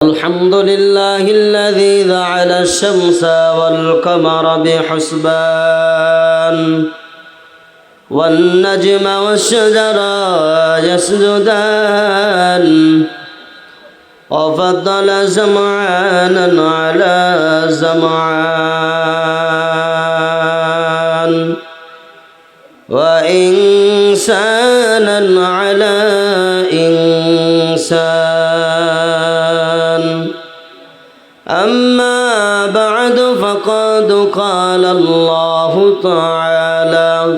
الحمد لله الذي جعل الشمس والقمر بحسبان والنجم والشجر يسجدان وفضل زمعانا على زمعان وإنسانا على إنسان أما بعد فقد قال الله تعالى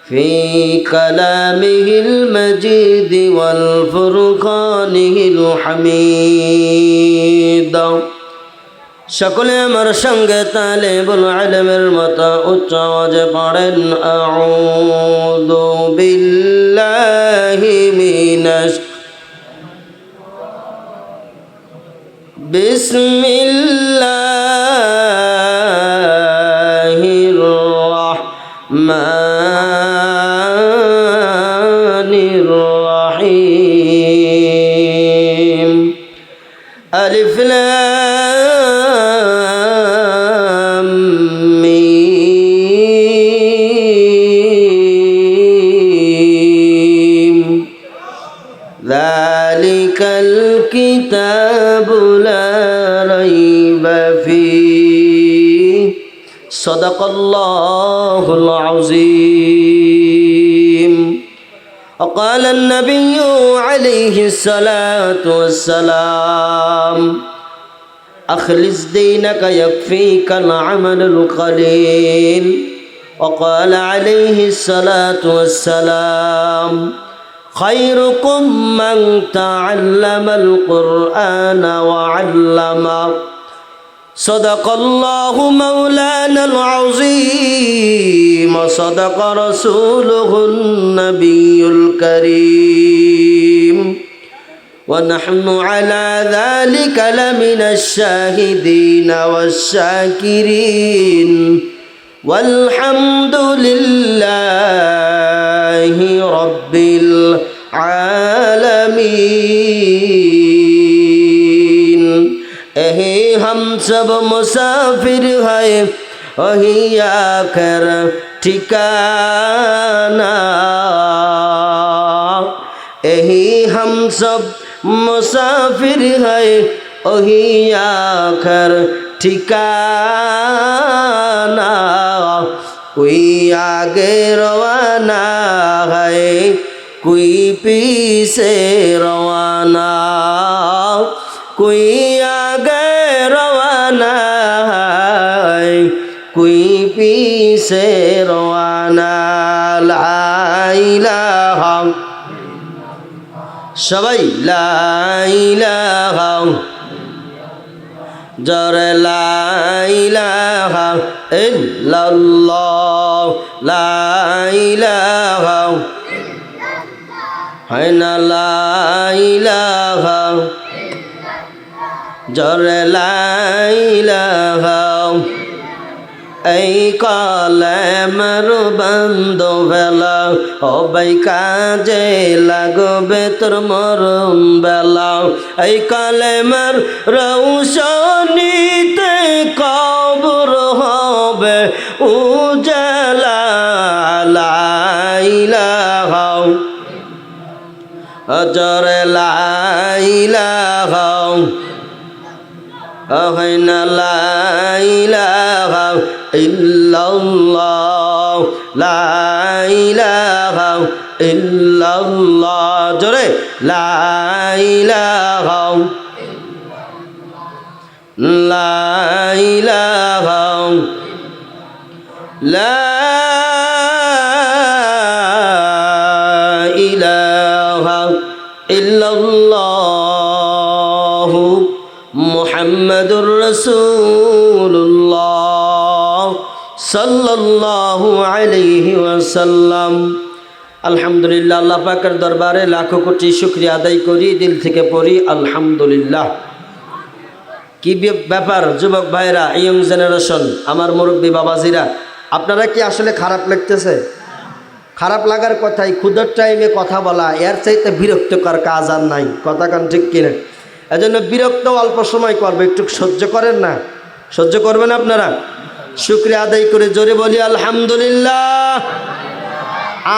في كلامه المجيد والفرقانه الحميد সকলে আমার সঙ্গে তালিবুল ইলমের মতো উচ্চ আওয়াজে পড়েন আউযু বিল্লাহি মিনাশ বিসমিল্লাহির রাহমানির রহিম আলিফ লাম মিম যালিকাল কিতাবু লা রাইবা ফীহি সাদাকাল্লাহুল আযীম وقال النبي عليه الصلاة والسلام أخلص دينك يكفيك العمل القليل وقال عليه الصلاة والسلام خيركم من تعلم القرآن وعلمه صدق الله مولانا العظيم وصدق رسوله النبي الكريم ونحن على ذلك لمن الشاهدين والشاكرين والحمد لله رب العالمين हम सब मुसाफिर है वही आखिर ठिकाना यही हम सब मुसाफिर है वही आखिर ठिकाना कोई आगे रवाना है कोई पीछे रवाना कोई आगे रवाना है कोई पीछे रवाना ला इलाहा सबाई ला इलाहा जरे ला इलाहा इल्लल्लाह ला इलाहा है ना ला इलाहा जरे ला इलाहा এই কলেমার বন্ধ বেলা হবাই কাজে লাগবে তোর মরণ বেলা এই কলেমার রৌশনীতে কবর হবে উজালা লা ইলাহা জরে লা ইলাহা أهنا لا إله إلا الله لا إله إلا الله جري لا إله لا إله لا إله إلا الله মুহাম্মাদুর রাসূলুল্লাহ সাল্লাল্লাহু আলাইহি ওয়াসাল্লাম। আলহামদুলিল্লাহ, আল্লাহ পাকের দরবারে লাখো কোটি শুকরিয়া আদায় করি, দিল থেকে পড়ি আলহামদুলিল্লাহ। কি ব্যাপার যুবক ভাইরা, ইয়ং জেনারেশন, আমার মুরব্বী বাবাজিরা, আপনারা কি আসলে খারাপ লাগতেছে? খারাপ লাগার কথাই ক্ষুধার টাইমে কথা বলা এর চাইতে বিরক্তকর কাজ আর নাই। কথা কান ঠিক কিনা? এজন্য বিরক্ত অল্প সময় করবে, একটু সহ্য করেন না, সহ্য করবেন আপনারা। শুকরিয়া আদায় করে জোরে বলি আলহামদুলিল্লাহ।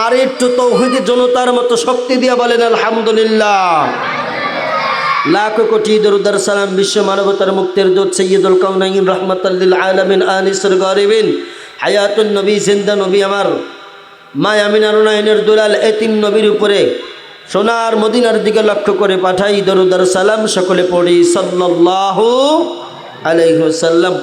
আর একটু তৌহিদি জনতার মতো শক্তি দিয়ে বলেন আলহামদুলিল্লাহ। লাখো কোটি দরুদ আর সালাম বিশ্ব মানবতার মুক্তির দূত সৈয়দুল কাউনাইন রাহমাতাল লিল আলামিন আনিসুল গরিবিন হায়াতুন নবী জিন্দা নবী আমার মায়ামিনার নয়নের দুলাল এতিম নবীর উপরে সোনার মদিনার দিকে লক্ষ্য করে পাঠাই দরুদ আর সালাম সকলে পড়ি সাল্লাল্লাহু আলাইহি ওয়াসাল্লাম।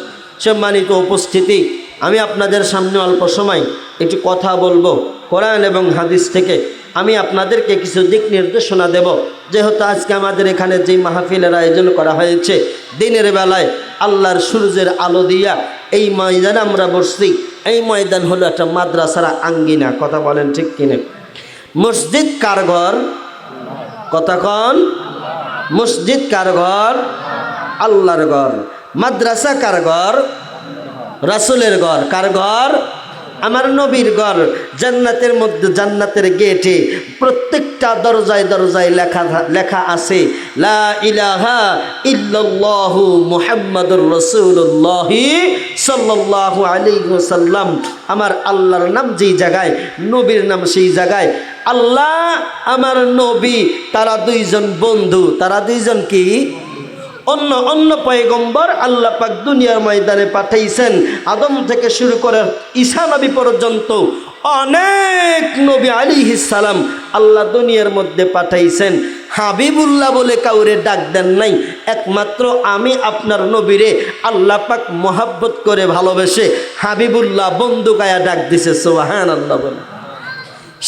সম্মানিত উপস্থিতি, আমি আপনাদের সামনে অল্প সময় একটু কথা বলবো কোরআন এবং হাদিস থেকে। আমি আপনাদেরকে কিছু দিক নির্দেশনা দেব, যেহেতু আজকে আমাদের এখানে যে মাহফিলের আয়োজন করা হয়েছে দিনের বেলায় আল্লাহর সূর্যের আলো দিয়া এই ময়দানে আমরা বসছি। এই ময়দান হলো একটা মাদ্রাসার আঙ্গিনা, কথা বলেন ঠিক কিনা? মসজিদ কার ঘর? কথা কন। মসজিদ কার ঘর? আল্লাহর ঘর। মাদ্রাসা কার ঘর? রাসূলের ঘর। কার ঘর? আমার নবীর ঘর। জান্নাতের মধ্যে জান্নাতের গেটে প্রত্যেকটা দরজায় দরজায় লেখা আছে লা ইলাহা ইল্লাল্লাহু মুহাম্মাদুর রাসূলুল্লাহ সাল্লাল্লাহু আলাইহি ওয়াসাল্লাম। আমার আল্লাহর নাম যেই জায়গায়, নবীর নাম সেই জায়গায়। আল্লাহ আমার নবী তারা দুইজন বন্ধু। তারা দুইজন কি? অন্য অন্য পয়গম্বর আল্লাহ পাক দুনিয়ার ময়দানে পাঠাইছেন। আদম থেকে শুরু করে ঈসা নবী পর্যন্ত অনেক নবী আলাইহিস সালাম আল্লাহ দুনিয়ার মধ্যে পাঠাইছেন। হাবিবুল্লাহ বলে কাউরে ডাক দেন নাই। একমাত্র আমি আপনার নবীরে আল্লাহ পাক মোহাব্বত করে ভালোবেসে হাবিবুল্লাহ বন্ধু গায়া ডাক দিছে। সুবহানাল্লাহ বলে।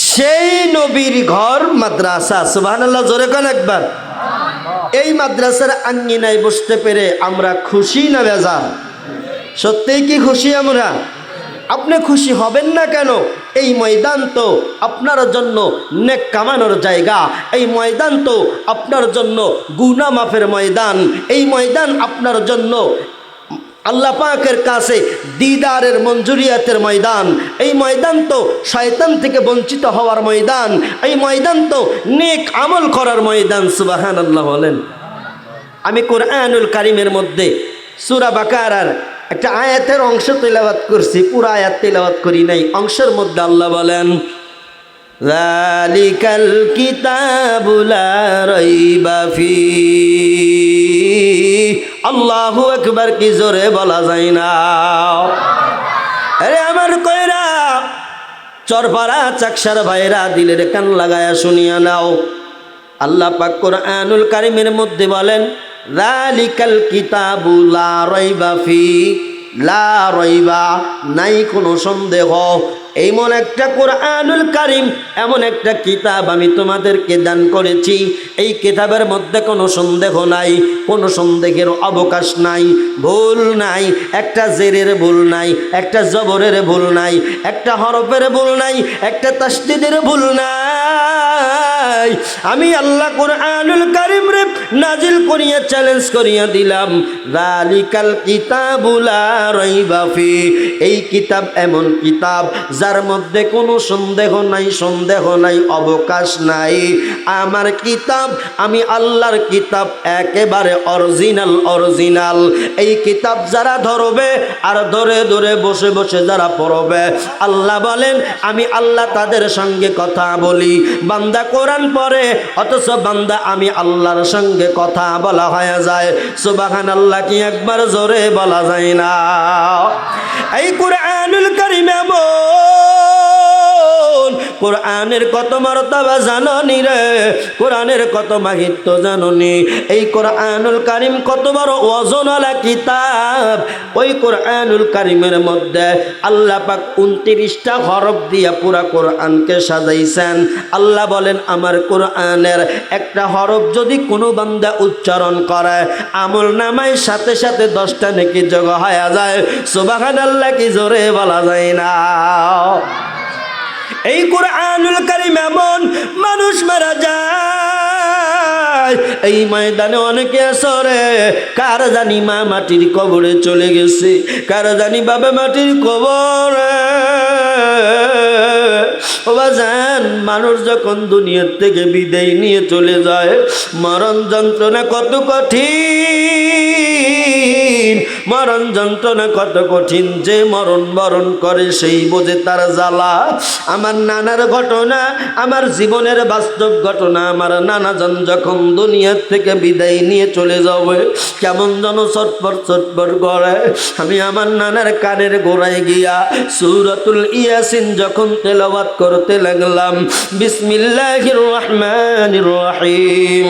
সেই নবীর ঘর মাদ্রাসা। সুবহানাল্লাহ জোরে কোন একবার। এই মাদ্রাসার আঙ্গিনায় বসতে পেরে আমরা খুশি না বেজার? সত্যিই কি খুশি আমরা? আপনি খুশি হবেন না কেন? এই ময়দান তো আপনার জন্য নেক কামানোর জায়গা। এই ময়দান তো আপনার জন্য গুনাহ মাফের ময়দান। এই ময়দান আপনার জন্য আল্লাহ পাকের কাছে দিদারের মঞ্জুরিয়াতের ময়দান। এই ময়দান তো শয়তান থেকে বঞ্চিত হওয়ার ময়দান। এই ময়দান তো নেক আমল করার ময়দান। সুবহানাল্লাহ বলেন। আমি কোরআনুল কারীমের মধ্যে সূরা বাকারার একটা আয়াতের অংশ তেলাওয়াত করছি, পুরো আয়াত তেলাওয়াত করি নাই। অংশের মধ্যে আল্লাহ বলেন যালিকাল কিতাবু লা রাইবা ফীহি। আল্লাহু আকবার, কি জোরে বলা যায় না? আরে আমার কইরা চরপাড়া চাকসার ভাইরা দিলের কান লাগায়া শুনিয়া নাও। আল্লাহ পাক কোরআনুল কারীমের মধ্যে বলেন যালিকাল কিতাবু লা রাইবা ফীহি। লা রাইবা, নাই কোনো সন্দেহ। এমন একটা কোরআনুল কারীম, এমন একটা কিতাব আমি তোমাদেরকে দান করেছি। এই কিতাবের মধ্যে কোনো সন্দেহ নাই, কোনো সন্দেহের অবকাশ নাই, ভুল নাই, একটা জেরের ভুল নাই, একটা জবরের ভুল নাই, একটা হরফের ভুল নাই, একটা তাসদীদের ভুল নাই। আমি আল্লাহ কোরআনুল কারীম রে নাজিল করিয়া চ্যালেঞ্জ করিয়া দিলাম যালিকাল কিতাবু লা রাইবা ফীহি। এই কিতাব এমন কিতাব যার মধ্যে কোনো সন্দেহ নাই, সন্দেহ নাই, অবকাশ নাই। আমার কিতাব, আমি আল্লাহর কিতাব একেবারে অরিজিনাল অরিজিনাল। এই কিতাব যারা ধরবে আর ধরে ধরে বসে বসে যারা পড়বে, আল্লাহ বলেন আমি আল্লাহ তাদের সঙ্গে কথা বলি। বান্দা কোরআন পড়ে অথচ বান্দা আমি আল্লাহর সঙ্গে কথা বলা হয়ে যায়। সুবহানাল্লাহ কি একবার জোরে বলা যায় না? এই কোরআনুল কারীম কোরআনের কত মর্তবা জাননি রে, কোরআনের কত মাহিত্য জাননি। এই কোরআনুল কারীম কত বড় ওজনওয়ালা কিতাব। ওই কোরআনুল কারীমের মধ্যে আল্লাহ পাক 29টা হরফ দিয়া পুরা কোরআনকে সাজাইছেন। আল্লাহ বলেন আমার কোরআনের একটা হরফ যদি কোনো বান্দা উচ্চারণ করে আমল নামায় সাথে সাথে 10টা নেকি যোগ হয়ে যায়। সুবহানাল্লাহ কি জোরে বলা যায় না? এই কোরআনুল কারীম এমন মানুষ মারা যায় এই ময়দানে অনেকে আসরে কার জানি মা মাটির কবরে চলে গেছে, কার জানি বাবা মাটির কবরে। ও বাজান, মানুষ যখন দুনিয়ার থেকে বিদায় নিয়ে চলে যায়, মরণ যন্ত্রণা কত কঠিন, মরণ যন্ত্রণা কত কঠিন। যে মরণ বরণ করে সেই বোঝে তার জ্বালা। আমার নানার ঘটনা, আমার জীবনের বাস্তব ঘটনা। আমার নানাজন যখন দুনিয়ার থেকে বিদায় নিয়ে চলে যাবে, কেমন যেন ছটফট ছটফট করে। আমি আমার নানার কানের গোড়ায় গিয়া সূরাতুল ইয়াসিন যখন তেলাওয়াত করতে লাগলাম, বিসমিল্লাহির রহমানির রহিম,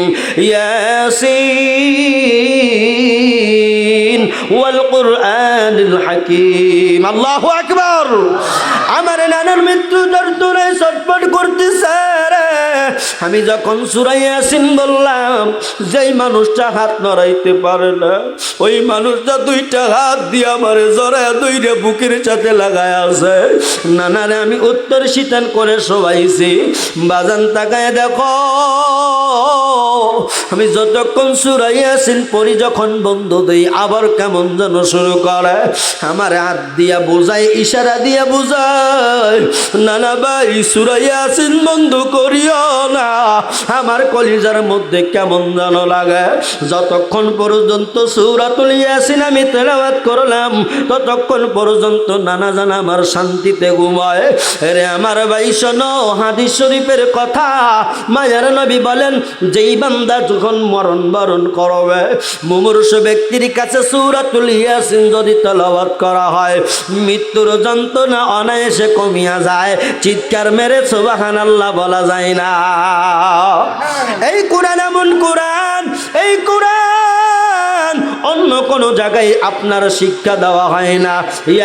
ইয়াসিন ওয়াল কুরআনিল হাকীম। আল্লাহু আকবার। আমার নানার মৃত্যু যন্ত্রণায় ছটফট করতেছে রে। আমি যখন সূরা ইয়াসিন বললাম, যেই মানুষটা হাত নড়াইতে পারে না, ওই মানুষটা দুইটা হাত দিয়ে আমার জড়ায় দুইটা বুকের সাথে লাগায় আছে। নানারে আমি উত্তর শীতল করে শোয়াইছি। বাজান তাকায় দেখো, আমি যতক্ষণ সূরা ইয়াসিন পড়ি, যখন বন্ধ দেই আবার কেমন যেন শুরু করে। আমার হাত দিয়া বোঝায়, ইশারা দিয়া বোঝায়, নানা ভাই সূরা ইয়াসিন বন্ধ করিও না। আমার কলিজার মধ্যে কেমন যেন লাগে। যতক্ষণ পর্যন্ত সূরাতুল ইয়াসিন আমি তেলাওয়াত করলাম, ততক্ষণ পর্যন্ত নানা জান আমার শান্তিতে ঘুমায়। রে আমার ভাই শোনো হাদিস শরীফের কথা। মায়ার নবী বলেন, যেই বান্দা যখন মরণ বরণ করবে, মুমূর্ষু ব্যক্তির কাছে সূরাতুল ইয়াসিন যদি তেলাওয়াত করা হয়, মৃত্যুর যন্ত্রণা অনায়াসে কমিয়া যায়। চিৎকার মেরে সুবহানাল্লাহ বলা যায় না। এই কোরআন এমন কোরআন, এই কোরআন অন্য কোনো জায়গায় আপনার শিক্ষা দেওয়া হয় না।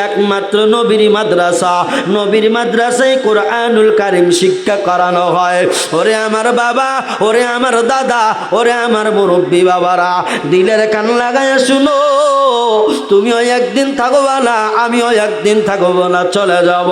একমাত্র নবীর মাদ্রাসা, নবীর মাদ্রাসায় কোরআনুল কারীম শিক্ষা করানো হয়। ওরে আমার বাবা, ওরে আমার দাদা, ওরে আমার মুরব্বী বাবারা, দিলের কান লাগায় শুনো। তুমিও একদিন থাকবা না, আমিও একদিন থাকবো না, চলে যাব।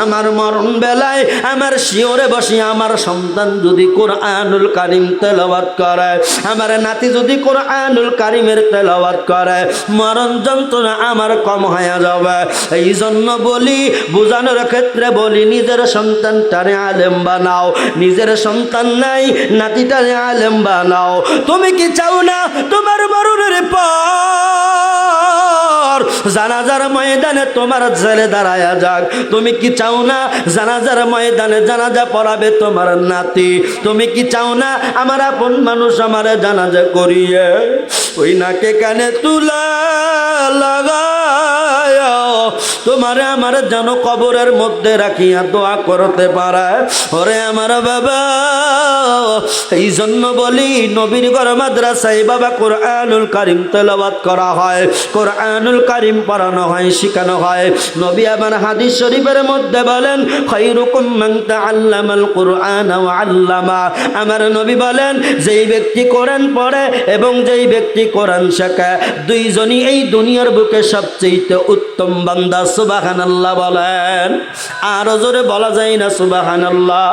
আমার মরণ বেলায় আমার শিওরে বসি আমার সন্তান যদি কোরআনুল কারীম তেলাওয়াত করে, আমার নাতি যদি কোরআনুল কারীমের তেলাওয়াত করে, মরণ যন্ত্রণা আমার কম হয়ে যাবে। এই জন্য বলি, বোঝানোর ক্ষেত্রে বলি, নিজের সন্তানটারে আলেম বানাও। নিজের সন্তান নাই, নাতিটারে আলেম বানাও। তুমি কি চাও না তোমার মরণের পর জানাজার ময়দানে তোমার ছেলে দাঁড়ায়া যাক? তুমি কি চাও না জানাজার ময়দানে জানাজা পড়াবে তোমার নাতি? তুমি কি চাও না আমার আপন মানুষ আমার জানাজা করিয়ে ওই নাকে কানে তুলা লাগায় তোমার আমার যেন কবরের মধ্যে রাখিয়া দোয়া করতে পারে? ওরে আমার বাবা, এই জন্য বলি, নবীর ঘর মাদ্রাসায় বাবা কোরআনুল কারীম তেলাওয়াত করা হয়, কোরআনুল কারীম পড়ানো হয়, শেখানো হয়। নবী আমার হাদিস শরীফের মধ্যে বলেন, খায়রুকুম মান তাআল্লামাল কুরআন ওয়া আল্লামা। আমার নবী বলেন, যেই ব্যক্তি কোরআন পড়ে এবং যেই ব্যক্তি কোরআন শেখে, দুইজনই এই দুনিয়ার বুকে সবচেয়ে উত্তম বান্দা। সুবহানাল্লাহ বলেন। আর জোরে বলা যায় না সুবহানাল্লাহ?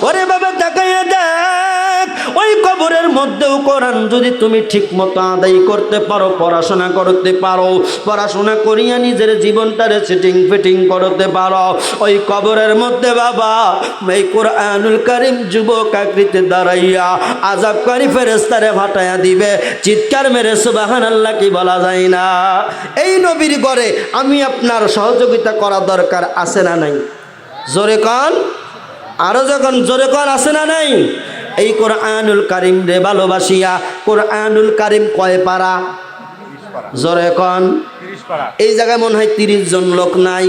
ওরে বাবা তাকাইয়া দেখ, ওই কবরের মধ্যেও কোরআন যদি তুমি ঠিক মতো আদায় করতে পারো, পড়াশোনা করতে পারো, পড়াশোনা করিয়া নিজের জীবনটারে সেটিং ফিটিং করতে পারো, ওই কবরের মধ্যে বাবা এই কোরআনুল কারীম যুবক আকৃতি দাঁড়াইয়া আযাবকারী ফেরেশতারে ফাটাইয়া দিবে। চিৎকার মেরে সুবহানাল্লাহ কি বলা যায় না? এই নবীর ঘরে আমি আপনার সহযোগিতা করা দরকার আছে না নাই? জোরে কন, আরো যখন জোরে কন, আছে না নাই? এই কোরআনুল কারীম রে ভালোবাসিয়া, কোরআনুল কারীম কয় পারা? জোরে কন। এই জায়গায় মনে হয় 30 জন লোক নাই।